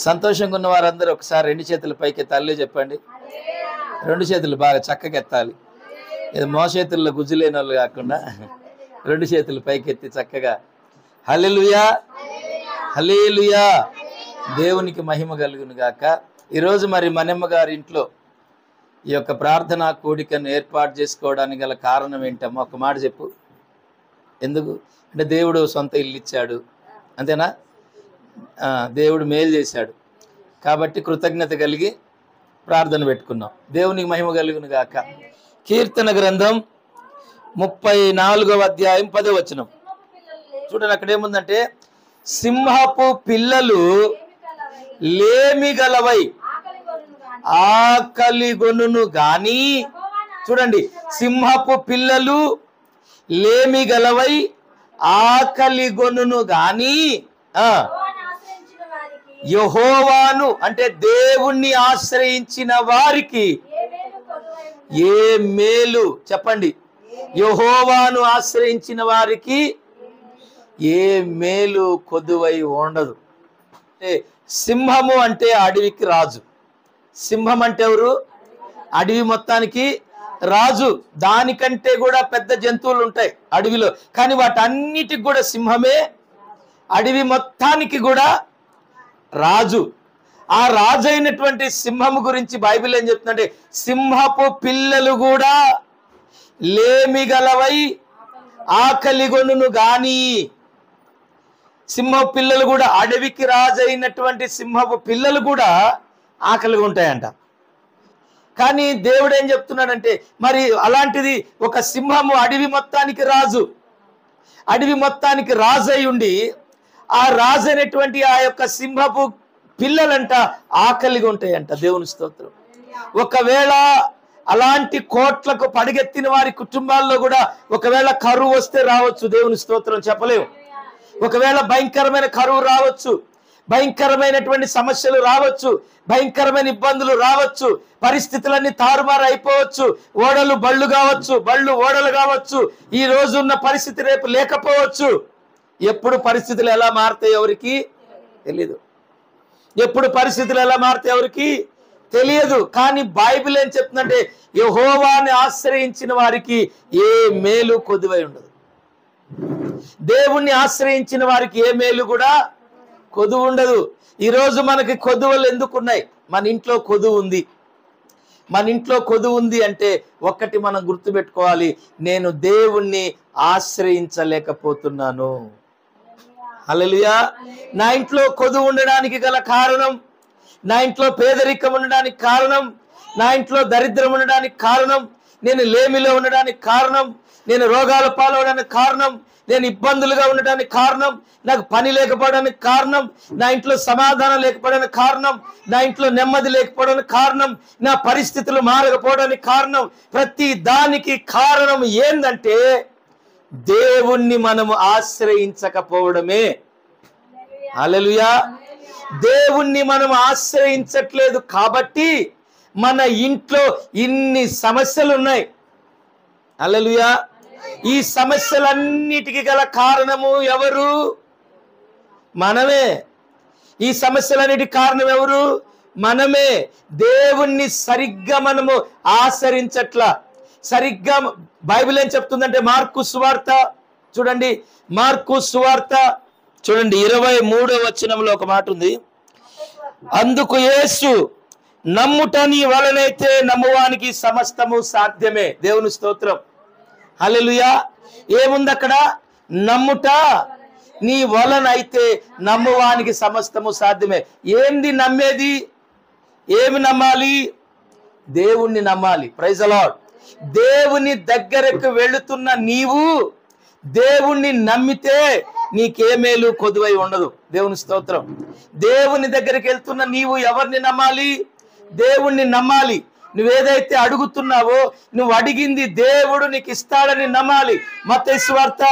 సంతోషంగా ఉన్న వారందరూ ఒకసారి రెండు చేతులు పైకి తల్లి చెప్పండి. రెండు చేతులు బాగా చక్కగా ఎత్తాలి. ఇది మోచేతుల్లో గుజ్జులేని వాళ్ళు కాకుండా రెండు చేతులు పైకెత్తి చక్కగా హల్లెలూయా హల్లెలూయా, దేవునికి మహిమ కలుగును గాక. ఈరోజు మరి మనమ్మ గారి ఇంట్లో ఈ యొక్క ప్రార్థనా కూడికను ఏర్పాటు చేసుకోవడానికి గల కారణం ఏంటమ్మా? ఒక మాట చెప్పు. ఎందుకు అంటే దేవుడు సొంత ఇల్లు ఇచ్చాడు, అంతేనా? దేవుడు మేలు చేశాడు కాబట్టి కృతజ్ఞత కలిగి ప్రార్థన పెట్టుకున్నాం. దేవునికి మహిమ కలుగును గాక. కీర్తన గ్రంథం 34వ అధ్యాయం 10వ వచనం చూడండి. అక్కడ ఏముందంటే, సింహపు పిల్లలు లేమి గలవై ఆకలి గొనును గాని, చూడండి, సింహపు పిల్లలు లేమి గలవై ఆకలి గొనును గాని యెహోవాను అంటే దేవుణ్ణి ఆశ్రయించిన వారికి ఏ మేలు, చెప్పండి, యెహోవాను ఆశ్రయించిన వారికి ఏ మేలు కొదువై ఉండదు. అంటే సింహము అంటే అడవికి రాజు. సింహం అంటే ఎవరు? అడవి మొత్తానికి రాజు. దానికంటే కూడా పెద్ద జంతువులు ఉంటాయి అడవిలో, కానీ వాటన్నిటికి కూడా సింహమే అడవి మొత్తానికి కూడా రాజు. ఆ రాజు అయినటువంటి సింహము గురించి బైబిల్ ఏం చెప్తుందంటే, సింహపు పిల్లలు కూడా లేమి గలవై ఆకలి గొనును గాని. సింహపు పిల్లలు కూడా, అడవికి రాజు అయినటువంటి సింహపు పిల్లలు కూడా ఆకలిగా ఉంటాయంట. కానీ దేవుడు ఏం చెప్తున్నాడంటే, మరి అలాంటిది ఒక సింహము అడవి మొత్తానికి రాజు, అడవి మొత్తానికి రాజు అయి ఉండి ఆ రాజు అయినటువంటి ఆ యొక్క సింహపు పిల్లలంట ఆకలిగా ఉంటాయంట. దేవుని స్తోత్రం. ఒకవేళ అలాంటి కోట్లకు పడిగెత్తిన వారి కుటుంబాల్లో కూడా ఒకవేళ కరువు వస్తే రావచ్చు. దేవుని స్తోత్రం, చెప్పలేము. ఒకవేళ భయంకరమైన కరువు రావచ్చు, భయంకరమైనటువంటి సమస్యలు రావచ్చు, భయంకరమైన ఇబ్బందులు రావచ్చు, పరిస్థితులన్నీ తారుమారు అయిపోవచ్చు. ఓడలు బళ్ళు కావచ్చు, బళ్ళు ఓడలు కావచ్చు. ఈ రోజు ఉన్న పరిస్థితి రేపు లేకపోవచ్చు. ఎప్పుడు పరిస్థితులు ఎలా మారుతాయి ఎవరికి తెలియదు. ఎప్పుడు పరిస్థితులు ఎలా మారుతాయి ఎవరికి తెలియదు. కానీ బైబిల్ ఏం చెప్తుందంటే, యెహోవాని ఆశ్రయించిన వారికి ఏ మేలు కొదువై ఉండదు. దేవుణ్ణి ఆశ్రయించిన వారికి ఏ మేలు కూడా కొదువు ఉండదు. ఈరోజు మనకి కొదువులు ఎందుకున్నాయి? మన ఇంట్లో కొదువు ఉంది. మన ఇంట్లో కొదువు ఉంది అంటే ఒక్కటి మనం గుర్తుపెట్టుకోవాలి, నేను దేవుణ్ణి ఆశ్రయించలేకపోతున్నాను. హల్లెలూయా. నా ఇంట్లో కొదువు ఉండడానికి గల కారణం, నా ఇంట్లో పేదరికం ఉండడానికి కారణం, నా ఇంట్లో దరిద్రం ఉండడానికి కారణం, నేను లేమిలో ఉండడానికి కారణం, నేను రోగాల పాలవడానికి కారణం, నేను ఇబ్బందులుగా ఉండడానికి కారణం, నాకు పని లేకపోవడానికి కారణం, నా ఇంట్లో సమాధానం లేకపోవడానికి కారణం, నా ఇంట్లో నెమ్మది లేకపోవడానికి కారణం, నా పరిస్థితులు మారకపోవడానికి కారణం, ప్రతి దానికి కారణం ఏందంటే దేవుణ్ణి మనము ఆశ్రయించకపోవడమే. హల్లెలూయా. దేవుణ్ణి మనం ఆశ్రయించట్లేదు కాబట్టి మన ఇంట్లో ఇన్ని సమస్యలు ఉన్నాయి. హల్లెలూయా. ఈ సమస్యలన్నిటికీ గల కారణము ఎవరు? మనమే. ఈ సమస్యలన్నిటికి కారణం ఎవరు? మనమే. దేవుణ్ణి సరిగ్గా మనము ఆచరించట్లా. సరిగ్గా బైబిల్ ఏం చెప్తుందంటే, మార్కు సువార్త చూడండి, మార్కు సువార్త చూడండి 23వ వచనంలో ఒక మాట ఉంది. అందుకు యేసు, నమ్ముట నీ వలనైతే నమ్మువానికి సమస్తము సాధ్యమే. దేవుని స్తోత్రం. హల్లెలూయా. ఏముంది అక్కడ? నమ్ముట నీ వలనైతే నమ్మువానికి సమస్తము సాధ్యమే. ఏంది నమ్మేది? ఏమి నమ్మాలి? దేవుణ్ణి నమ్మాలి. Praise the Lord. దేవుని దగ్గరకు వెళుతున్న నీవు దేవుణ్ణి నమ్మితే నీకే మేలు కొదువై ఉండదు. దేవుని స్తోత్రం. దేవుని దగ్గరికి వెళ్తున్న నీవు ఎవరిని నమ్మాలి? దేవుణ్ణి నమ్మాలి. నువ్వేదైతే అడుగుతున్నావో నువ్వు అడిగింది దేవుడు నీకు ఇస్తాడని నమ్మాలి. మత్తయి సువార్త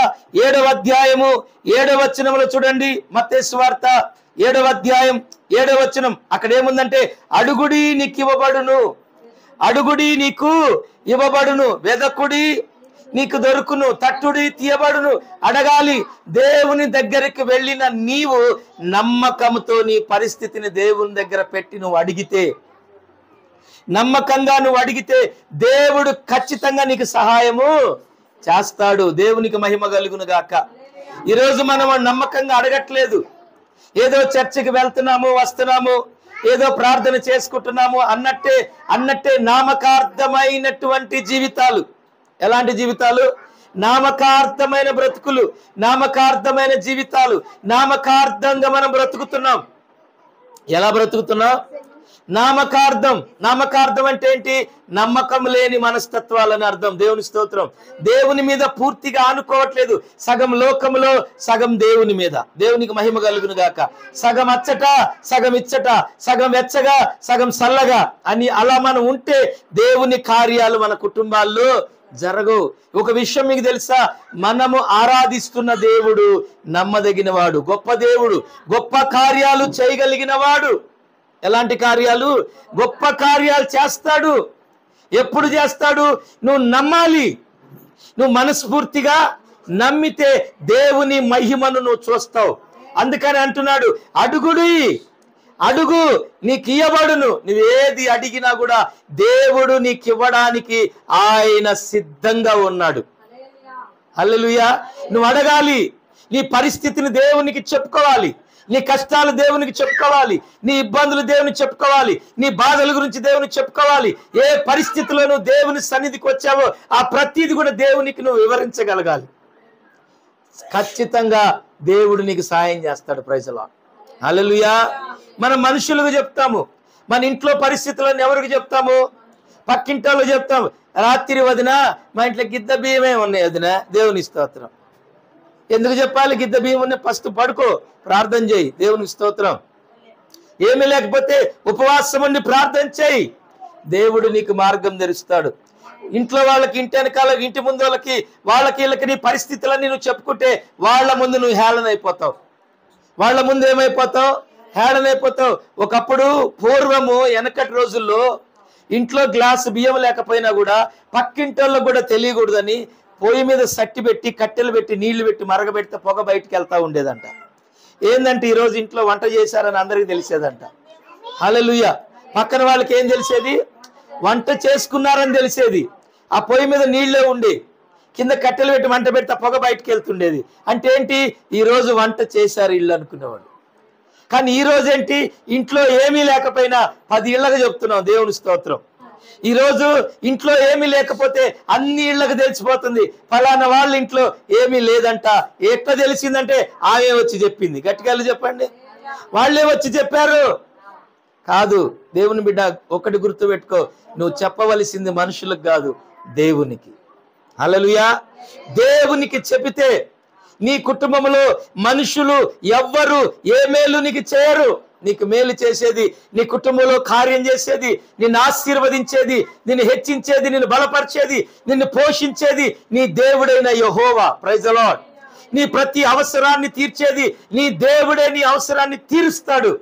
7వ అధ్యాయము 7వ వచనంలో చూడండి. మత్తయి సువార్త 7వ అధ్యాయం 7వ వచనం అక్కడ ఏముందంటే, అడుగుడి నీకు ఇవ్వబడును, అడుగుడి నీకు ఇవ్వబడును, వెదకుడి నీకు దొరుకును, తట్టుడి తీయబడును. అడగాలి. దేవుని దగ్గరికి వెళ్ళిన నీవు నమ్మకంతో నీ పరిస్థితిని దేవుని దగ్గర పెట్టి నువ్వు అడిగితే, నమ్మకంగా నువ్వు అడిగితే దేవుడు ఖచ్చితంగా నీకు సహాయము చేస్తాడు. దేవునికి మహిమ కలుగును గాక. ఈరోజు మనం నమ్మకంగా అడగట్లేదు. ఏదో చర్చికి వెళ్తున్నాము, వస్తున్నాము, ఏదో ప్రార్థన చేసుకుంటున్నాము అన్నట్టే నామకార్థమైనటువంటి జీవితాలు. ఎలాంటి జీవితాలు? నామకార్థమైన బ్రతుకులు, నామకార్థమైన జీవితాలు. నామకార్థంగా మనం బ్రతుకుతున్నాం. ఎలా బ్రతుకుతున్నాం? నామకార్థం అంటే ఏంటి? నమ్మకం లేని మనస్తత్వాలని అర్థం. దేవుని స్తోత్రం. దేవుని మీద పూర్తిగా ఆనుకోవట్లేదు. సగం లోకములో, సగం దేవుని మీద. దేవునికి మహిమ కలుగును గాక. సగం అచ్చట, సగం ఇచ్చట, సగం వెచ్చగా, సగం చల్లగా అని అలా మనం ఉంటే దేవుని కార్యాలు మన కుటుంబాల్లో జరగవు. ఒక విషయం మీకు తెలుసా? మనము ఆరాధిస్తున్న దేవుడు నమ్మదగిన వాడు, గొప్ప దేవుడు, గొప్ప కార్యాలు చేయగలిగిన వాడు. ఎలాంటి కార్యాలు? గొప్ప కార్యాలు చేస్తాడు. ఎప్పుడు చేస్తాడు? నువ్వు నమ్మాలి. నువ్వు మనస్ఫూర్తిగా నమ్మితే దేవుని మహిమను నువ్వు చూస్తావు. అందుకని అంటున్నాడు, అడుగు నీకు ఇయ్యబడును. నువ్వేది అడిగినా కూడా దేవుడు నీకు ఇవ్వడానికి ఆయన సిద్ధంగా ఉన్నాడు. హల్లెలూయా. నువ్వు అడగాలి. నీ పరిస్థితిని దేవునికి చెప్పుకోవాలి. నీ కష్టాలు దేవునికి చెప్పుకోవాలి. నీ ఇబ్బందులు దేవునికి చెప్పుకోవాలి. నీ బాధల గురించి దేవునికి చెప్పుకోవాలి. ఏ పరిస్థితిలో నువ్వు దేవుని సన్నిధికి వచ్చావో ఆ ప్రతిది కూడా దేవునికి నువ్వు వివరించగలగాలి. ఖచ్చితంగా దేవుడు నీకు సాయం చేస్తాడు. Praise the Lord. హల్లెలూయా. మనం మనుషులకు చెప్తాము. మన ఇంట్లో పరిస్థితులను ఎవరికి చెప్తాము? పక్కింటోళ్ళు చెప్తాము. రాత్రి వదిన మా ఇంట్లో గిద్ద బియ్యమే ఉన్నాయి వదిన, దేవుని స్తోత్రం. ఎందుకు చెప్పాలి? గిద్ద బియ్యం ఉన్నాయి, ఫస్ట్ పడుకో, ప్రార్థన చేయి, దేవునికి స్తోత్రం. ఏమీ లేకపోతే ఉపవాసం ఉండి ప్రార్థన చేయి, దేవుడు నీకు మార్గం తెరుస్తాడు. ఇంట్లో వాళ్ళకి, ఇంటి వెనకాల, ఇంటి ముందు వాళ్ళకి వీళ్ళకి నీ పరిస్థితులన్నీ నువ్వు చెప్పుకుంటే వాళ్ళ ముందు నువ్వు హేళనైపోతావు. వాళ్ళ ముందు ఏమైపోతావు? హేళనైపోతావు. ఒకప్పుడు పూర్వము వెనకటి రోజుల్లో ఇంట్లో గ్లాసు బియ్యం లేకపోయినా కూడా పక్కింటోళ్ళకు కూడా తెలియకూడదని పొయ్యి మీద సట్టి పెట్టి, కట్టెలు పెట్టి, నీళ్లు పెట్టి మరగబెడితే పొగ బయటికి వెళ్తా ఉండేదంట. ఏందంటే ఈరోజు ఇంట్లో వంట చేశారని అందరికీ తెలిసేదంట. హల్లెలూయా. పక్కన వాళ్ళకి ఏం తెలిసేది? వంట చేసుకున్నారని తెలిసేది. ఆ పొయ్యి మీద నీళ్ళే ఉండి కింద కట్టెలు పెట్టి వంట పెడితే పొగ బయటికి వెళ్తుండేది. అంటే ఏంటి? ఈరోజు వంట చేశారు ఇల్లు అనుకునేవాడు. కానీ ఈరోజు ఏంటి? ఇంట్లో ఏమీ లేకపోయినా 10 ఇళ్ళగా చెప్తున్నాం, దేవుని స్తోత్రం. ఈరోజు ఇంట్లో ఏమీ లేకపోతే అన్ని ఇళ్ళకు తెలిసిపోతుంది, ఫలానా వాళ్ళ ఇంట్లో ఏమీ లేదంట. ఎట్లా తెలిసిందంటే ఆమె వచ్చి చెప్పింది. గట్టిగా చెప్పండి. వాళ్ళే వచ్చి చెప్పారు కాదు. దేవుని బిడ్డ, ఒకటి గుర్తుపెట్టుకో, నువ్వు చెప్పవలసింది మనుషులకు కాదు, దేవునికి. హల్లెలూయా. దేవునికి చెబితే నీ కుటుంబంలో మనుషులు ఎవ్వరు ఏ మేలు నీకు చేయరు. నీకు మేలు చేసేది, నీ కుటుంబంలో కార్యం చేసేది, నిన్ను ఆశీర్వదించేది, నిన్ను హెచ్చించేది, నిన్ను బలపరిచేది, నిన్ను పోషించేది నీ దేవుడైన యెహోవా. Praise the Lord. నీ ప్రతి అవసరాన్ని తీర్చేది నీ దేవుడే. నీ అవసరాన్ని తీరుస్తాడు.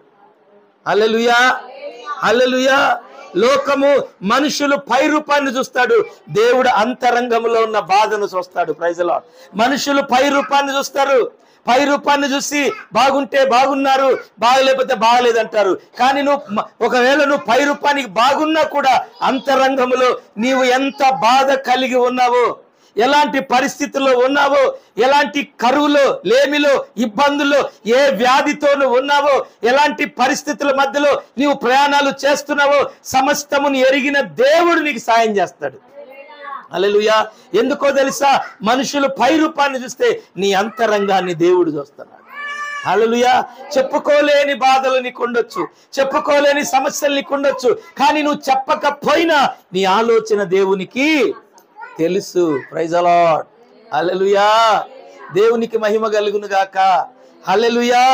హల్లెలూయా. హల్లెలూయా. లోకము, మనుషులు పై రూపాన్ని చూస్తాడు, దేవుడు అంతరంగంలో ఉన్న బాధను చూస్తాడు. Praise the Lord. మనుషులు పై రూపాన్ని చూస్తారు. పై రూపాన్ని చూసి బాగుంటే బాగున్నారు, బాగలేకపోతే బాగలేదంటారు. కానీ ఒకవేళ నువ్వు పై రూపానికి బాగున్నా కూడా అంతరంగంలో నీవు ఎంత బాధ కలిగి ఉన్నావో, ఎలాంటి పరిస్థితుల్లో ఉన్నావో, ఎలాంటి కరువులో, లేమిలో, ఇబ్బందుల్లో, ఏ వ్యాధితో నువ్వు ఉన్నావో, ఎలాంటి పరిస్థితుల మధ్యలో నీవు ప్రయాణాలు చేస్తున్నావో సమస్తమును ఎరిగిన దేవుడు నీకు సాయం చేస్తాడు. హల్లెలూయా. ఎందుకో తెలుసా? మనుషులు పై రూపాన్ని చూస్తే నీ అంతరంగాన్ని దేవుడు చూస్తున్నాడు. హల్లెలూయా. చెప్పుకోలేని బాధలు నీకు ఉండొచ్చు, చెప్పుకోలేని సమస్యలు నీకు ఉండొచ్చు, కానీ నువ్వు చెప్పకపోయినా నీ ఆలోచన దేవునికి తెలుసు. Praise the Lord. హల్లెలూయా. దేవునికి మహిమ కలుగును గాక. హల్లెలూయా.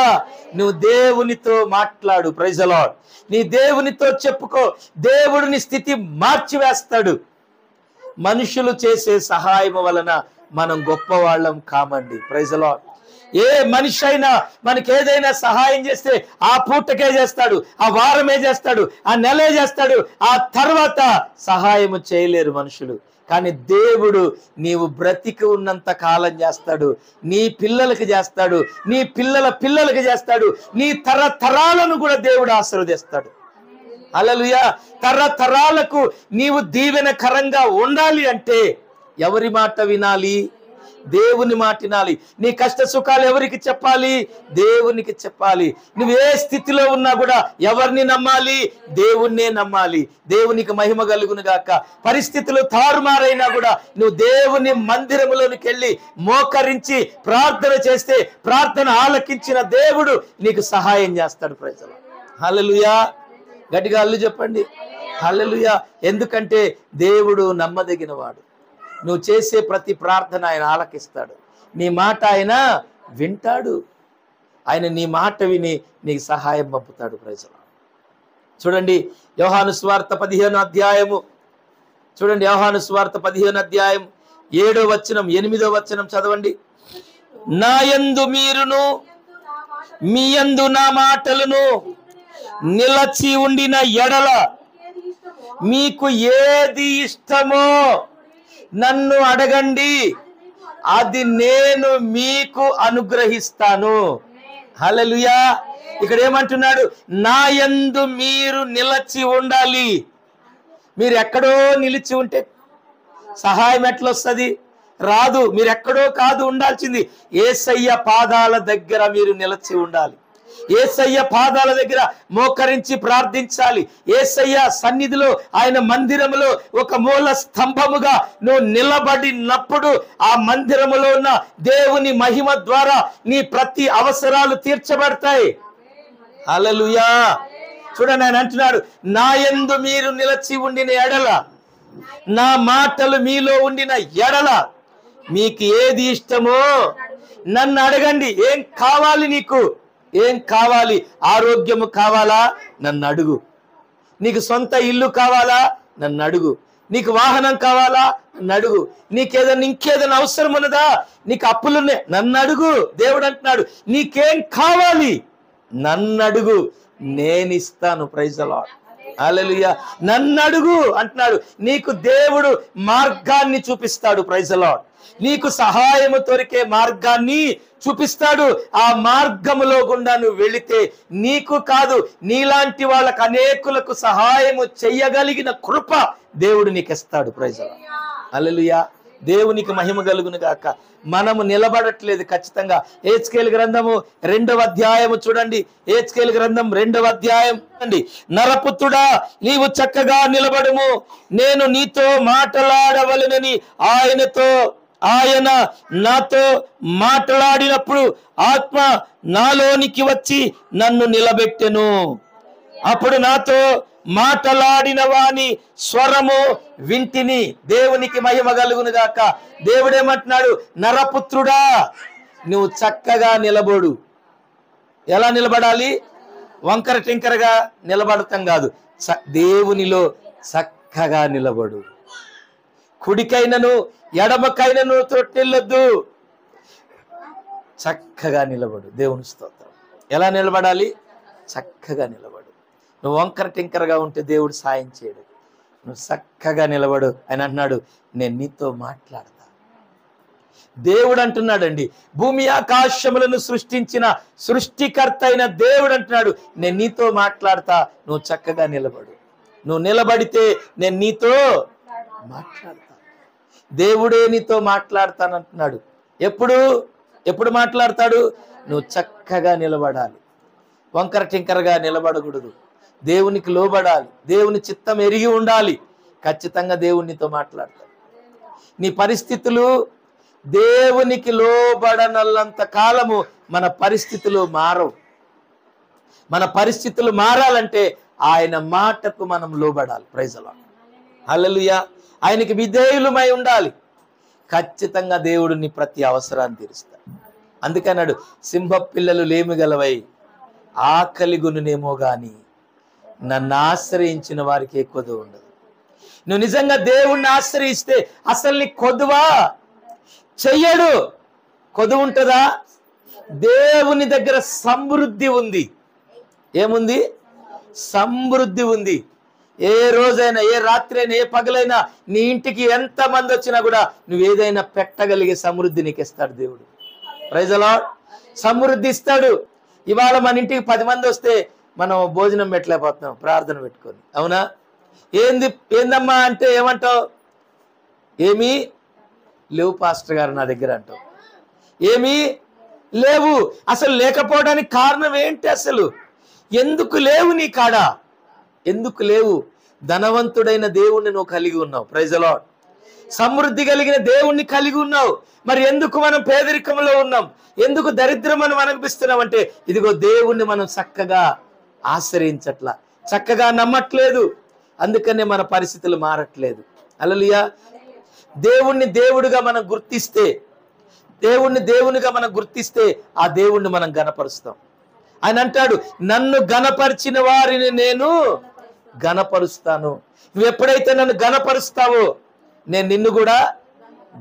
నువ్వు దేవునితో మాట్లాడు. Praise the Lord. నీ దేవునితో చెప్పుకో. దేవుడు నీ స్థితి మార్చివేస్తాడు. మనుషులు చేసే సహాయం వలన మనం గొప్పవాళ్ళం కామండి. Praise the Lord. ఏ మనిషి అయినా మనకి ఏదైనా సహాయం చేస్తే ఆ పూటకే చేస్తాడు, ఆ వారమే చేస్తాడు, ఆ నెలే చేస్తాడు, ఆ తర్వాత సహాయం చేయలేరు మనుషులు. కానీ దేవుడు నీవు బ్రతికి ఉన్నంత కాలం చేస్తాడు, నీ పిల్లలకి చేస్తాడు, నీ పిల్లల పిల్లలకి చేస్తాడు, నీ తరతరాలను కూడా దేవుడు ఆశీర్వదిస్తాడు. హల్లెలూయా. తరతరాలకు నీవు దీవెనకరంగా ఉండాలి అంటే ఎవరి మాట వినాలి? దేవుని మాట వినాలి. నీ కష్ట సుఖాలు ఎవరికి చెప్పాలి? దేవునికి చెప్పాలి. నువ్వు ఏ స్థితిలో ఉన్నా కూడా ఎవరిని నమ్మాలి? దేవుణ్ణే నమ్మాలి. దేవునికి మహిమ కలుగును గాక. పరిస్థితులు తారుమారైనా కూడా నువ్వు దేవుని మందిరములోనికి వెళ్ళి మోకరించి ప్రార్థన చేస్తే ప్రార్థన ఆలకించిన దేవుడు నీకు సహాయం చేస్తాడు. ప్రజలు హల్లెలూయా. గట్టిగా అల్లు చెప్పండి హల్లెలూయా. ఎందుకంటే దేవుడు నమ్మదగిన వాడు. నువ్వు చేసే ప్రతి ప్రార్థన ఆయన ఆలకిస్తాడు. నీ మాట ఆయన వింటాడు. ఆయన నీ మాట విని నీకు సహాయం పంపుతాడు. ప్రజలు చూడండి యోహాను సువార్త 15వ అధ్యాయము చూడండి. యోహాను సువార్త 15వ అధ్యాయం 7వ వచనం 8వ వచనం చదవండి. నా యందు మీరును మీ యందు నా మాటలను నిలచి ఉండిన ఎడల మీకు ఏది ఇష్టమో నన్ను అడగండి, అది నేను మీకు అనుగ్రహిస్తాను. హల్లెలూయా. ఇక్కడ ఏమంటున్నాడు? నా యందు మీరు నిలచి ఉండాలి. మీరు ఎక్కడో నిలిచి ఉంటే సహాయం ఎట్లా వస్తుంది? రాదు. మీరు ఎక్కడో కాదు ఉండాల్సింది, యేసయ్య పాదాల దగ్గర మీరు నిలచి ఉండాలి. యేసయ్య పాదాల దగ్గర మోకరించి ప్రార్థించాలి. యేసయ్య సన్నిధిలో ఆయన మందిరములో ఒక మూల స్తంభముగా నువ్వు నిలబడినప్పుడు ఆ మందిరములో ఉన్న దేవుని మహిమ ద్వారా నీ ప్రతి అవసరాలు తీర్చబడతాయి. హల్లెలూయా. చూడండి ఆయన అంటున్నాడు, నా యందు మీరు నిలచి ఉండిన ఎడల, నా మాటలు మీలో ఉండిన ఎడల మీకు ఏది ఇష్టమో నన్ను అడగండి. ఏం కావాలి నీకు? ఏం కావాలి? ఆరోగ్యము కావాలా? నన్ను అడుగు. నీకు సొంత ఇల్లు కావాలా? నన్ను అడుగు. నీకు వాహనం కావాలా? నన్ను అడుగు. నీకేదైనా ఇంకేదైనా అవసరం ఉన్నదా? నీకు అప్పులున్నాయి? నన్ను అడుగు. దేవుడు అంటున్నాడు, నీకేం కావాలి? నన్ను అడుగు, నేను ఇస్తాను. Praise the Lord. హల్లెలూయా. నన్ను అడుగు అంటున్నాడు. నీకు దేవుడు మార్గాన్ని చూపిస్తాడు. Praise the Lord. నీకు సహాయము దొరికే మార్గాన్ని చూపిస్తాడు. ఆ మార్గములో గుండా నువ్వు వెళితే నీకు కాదు, నీలాంటి వాళ్ళకు అనేకులకు సహాయము చెయ్యగలిగిన కృప దేవుడు నీకు ఇస్తాడు. Praise the Lord. హల్లెలూయా. దేవునికి మహిమ కలుగును గాక. మనము నిలబడట్లేదు. ఖచ్చితంగా హెజ్కేలు గ్రంథము 2వ అధ్యాయము చూడండి. హెజ్కేలు గ్రంథం 2వ అధ్యాయం చూడండి. నరపుత్రుడా, నీవు చక్కగా నిలబడుము, నేను నీతో మాట్లాడవలెనని ఆయన నాతో మాట్లాడినప్పుడు ఆత్మ నాలోనికి వచ్చి నన్ను నిలబెట్టెను. అప్పుడు నాతో మాట్లాడిన వాని స్వరము వింటిని. దేవునికి మహిమ కలుగును గాక. దేవుడేమంటున్నాడు? నరపుత్రుడా, నువ్వు చక్కగా నిలబడు. ఎలా నిలబడాలి? వంకర టింకరగా నిలబడతాం కాదు, దేవునిలో చక్కగా నిలబడు. కుడికైనను ఎడమకైనను తొట్టిల్లొద్దు, చక్కగా నిలబడు. దేవుని స్తోత్రం. ఎలా నిలబడాలి? చక్కగా నిలబడు. నువ్వు వంకర టింకరగా ఉంటే దేవుడు సాయం చేయడు. నువ్వు చక్కగా నిలబడు. ఆయన అంటున్నాడు, నేను నీతో మాట్లాడతా. దేవుడు అంటున్నాడండి, భూమి ఆకాశములను సృష్టించిన సృష్టికర్త అయిన దేవుడు అంటున్నాడు, నేను నీతో మాట్లాడతా, నువ్వు చక్కగా నిలబడు. నువ్వు నిలబడితే నేను నీతో మాట్లాడతా. దేవుడే నీతో మాట్లాడతానంటున్నాడు. ఎప్పుడు మాట్లాడతాడు? నువ్వు చక్కగా నిలబడాలి. వంకర టింకరగా నిలబడకూడదు. దేవునికి లోబడాలి. దేవుని చిత్తం ఎరిగి ఉండాలి. ఖచ్చితంగా దేవునితో మాట్లాడతాడు. నీ పరిస్థితులు దేవునికి లోబడనల్లంత కాలము మన పరిస్థితులు మారవు. మన పరిస్థితులు మారాలంటే ఆయన మాటకు మనం లోబడాలి. Praise the Lord. హల్లెలూయా. ఆయనకి విధేయులమై ఉండాలి. ఖచ్చితంగా దేవుడు నీ ప్రతి అవసరాన్ని తీరుస్తాడు. అందుకన్నాడు, సింహ పిల్లలు లేమిగలవై ఆకలి గునునేమో గాని నన్ను ఆశ్రయించిన వారికి ఏ కొదువ ఉండదు. నువ్వు నిజంగా దేవుణ్ణి ఆశ్రయిస్తే అసలు నీ కొదువా చెయ్యడు. కొదువు ఉంటుందా? దేవుని దగ్గర సమృద్ధి ఉంది. ఏముంది? సమృద్ధి ఉంది. ఏ రోజైనా, ఏ రాత్రి అయినా, ఏ పగలైనా నీ ఇంటికి ఎంత మంది వచ్చినా కూడా నువ్వు ఏదైనా పెట్టగలిగే సమృద్ధి నీకు ఇస్తాడు దేవుడు. Praise the lord. సమృద్ధి ఇస్తాడు. ఇవాళ మన ఇంటికి 10 మంది వస్తే మనం భోజనం పెట్టలేకపోతున్నాం ప్రార్థన పెట్టుకొని, అవునా? ఏందమ్మా అంటే ఏమంటావు? ఏమీ లేవు పాస్టర్ గారు నా దగ్గర అంటావు. ఏమీ లేవు. అసలు లేకపోవడానికి కారణం ఏంటి? అసలు ఎందుకు లేవు నీ కాడ? ఎందుకు లేవు? ధనవంతుడైన దేవుణ్ణి నువ్వు కలిగి ఉన్నావు. Praise the lord. సమృద్ధి కలిగిన దేవుణ్ణి కలిగి ఉన్నావు. మరి ఎందుకు మనం పేదరికంలో ఉన్నాం? ఎందుకు దరిద్రం అని అనిపిస్తున్నాం అంటే, ఇదిగో దేవుణ్ణి మనం చక్కగా ఆశ్రయించట్లా, చక్కగా నమ్మట్లేదు. అందుకనే మన పరిస్థితులు మారట్లేదు. హల్లెలూయా. దేవుణ్ణి దేవుడిగా మనం గుర్తిస్తే, దేవుణ్ణి దేవునిగా మనం గుర్తిస్తే ఆ దేవుణ్ణి మనం గణపరుస్తాం. ఆయన అంటాడు, నన్ను గణపరిచిన వారిని నేను గణపరుస్తాను. నువ్వు ఎప్పుడైతే నన్ను గణపరుస్తావో నేను నిన్ను కూడా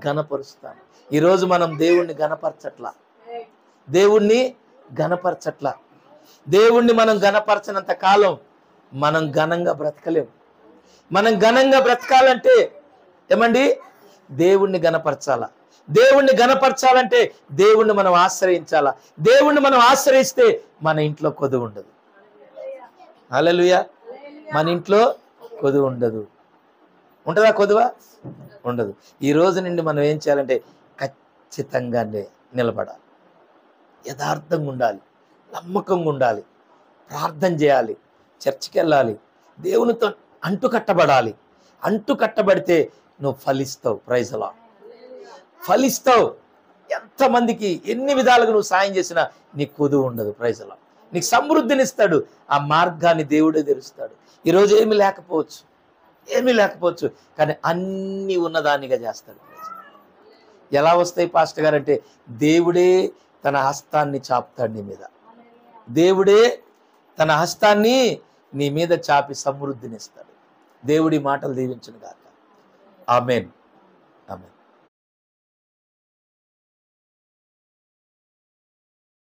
గణపరుస్తాను. ఈరోజు మనం దేవుణ్ణి గణపరచట్లా, దేవుణ్ణి గణపరచట్లా. దేవుణ్ణి మనం గణపరచనంత కాలం మనం ఘనంగా బ్రతకలేం. మనం ఘనంగా బ్రతకాలంటే ఏమండి? దేవుణ్ణి గణపరచాలా. దేవుణ్ణి గణపరచాలంటే దేవుణ్ణి మనం ఆశ్రయించాలా. దేవుణ్ణి మనం ఆశ్రయిస్తే మన ఇంట్లో కొదువు ఉండదు. హల్లెలూయా. మన ఇంట్లో కొదువు ఉండదు. ఉంటుందా కొదువా? ఉండదు. ఈ రోజు నుండి మనం ఏం చేయాలంటే ఖచ్చితంగా నిలబడాలి, యథార్థంగా ఉండాలి, నమ్మకంగా ఉండాలి, ప్రార్థన చేయాలి, చర్చికి వెళ్ళాలి, దేవునితో అంటుకట్టబడాలి. అంటుకట్టబడితే నువ్వు ఫలిస్తావు. Praise the Lord. ఫలిస్తావు. ఎంతమందికి ఎన్ని విధాలుగా నువ్వు సాయం చేసినా నీకు కొదువు ఉండదు. Praise the Lord. నీకు సమృద్ధినిస్తాడు. ఆ మార్గాన్ని దేవుడే తెరుస్తాడు. ఈరోజు ఏమీ లేకపోవచ్చు, కానీ అన్నీ ఉన్నదానిగా చేస్తాడు. ఎలా వస్తాయి పాస్టర్ గారు అంటే, దేవుడే తన హస్తాన్ని చాపుతాడు నీ మీద. దేవుడే తన హస్తాన్ని నీ మీద చాపి సమృద్ధినిస్తాడు. దేవుడి మాటలు దీవించును గాక. ఆమేన్. ఆమేన్.